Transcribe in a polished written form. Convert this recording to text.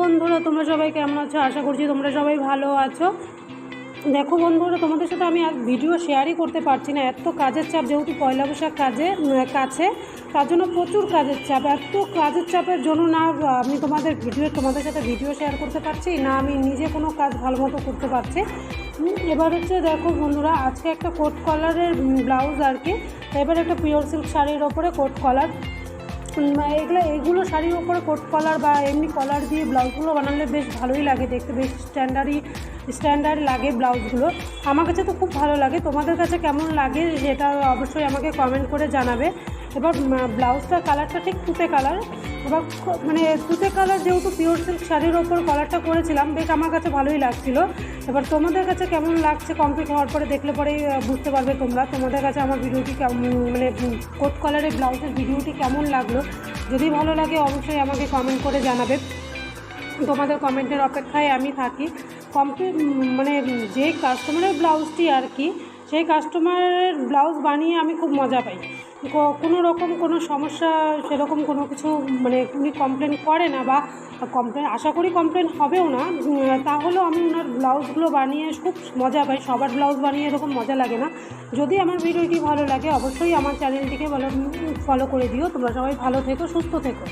বন্ধুরা, তোমরা সবাই কেমন আছো? আশা করছি তোমরা সবাই ভালো আছো। দেখো বন্ধুরা, তোমাদের সাথে আমি আর ভিডিও শেয়ারই করতে পারছি না, এত কাজের চাপ। যেহেতু পয়লা বৈশাখ কাছে, তার জন্য প্রচুর কাজের চাপ। এত কাজের চাপের জন্য না আমি তোমাদের সাথে ভিডিও শেয়ার করতে পারছি, না আমি নিজে কোনো কাজ ভালো মতো করতে পারছি। এবার হচ্ছে দেখো বন্ধুরা, আজকে একটা কোট কলারের ব্লাউজ আর কি। এবার একটা পিওর সিল্ক শাড়ির ওপরে কোট কলার, এইগুলো শাড়ির ওপরে কোট কলার বা এমনি কলার দিয়ে ব্লাউজগুলো বানালে বেশ ভালোই লাগে দেখতে, বেশ স্ট্যান্ডার্ড লাগে ব্লাউজগুলো। আমার কাছে তো খুব ভালো লাগে। তোমাদের কাছে কেমন লাগে সেটা অবশ্যই আমাকে কমেন্ট করে জানাবে। এবার ব্লাউজটার কালারটা ঠিক তুতে কালার। এবার মানে তুতে কালার, যেহেতু পিওর সিল্ক শাড়ির ওপর কলারটা করেছিলাম, বেশ আমার কাছে ভালোই লাগছিলো। এবার তোমাদের কাছে কেমন লাগছে কমপ্লিট হওয়ার পরে দেখলে পরেই বুঝতে পারবে তোমরা। তোমাদের কাছে আমার ভিডিওটি মানে কোট কলারের ব্লাউজের ভিডিওটি কেমন লাগলো, যদি ভালো লাগে অবশ্যই আমাকে কমেন্ট করে জানাবে। তোমাদের কমেন্টের অপেক্ষায় আমি থাকি। মানে যে কাস্টমারের ব্লাউজটি আর কি, সেই কাস্টমারের ব্লাউজ বানিয়ে আমি খুব মজা পাই। কোনো রকম কোনো সমস্যা সেরকম কোনো কিছু মানে উনি কমপ্লেন করে না, বা আশা করি কমপ্লেন হবেও না। তাহলেও আমি ওনার ব্লাউজগুলো বানিয়ে খুব মজা পাই। সবার ব্লাউজ বানিয়ে এরকম মজা লাগে না। যদি আমার ভিডিওটি ভালো লাগে অবশ্যই আমার চ্যানেলটিকে ফলো করে দিও। তোমরা সবাই ভালো থেকো, সুস্থ থেকো।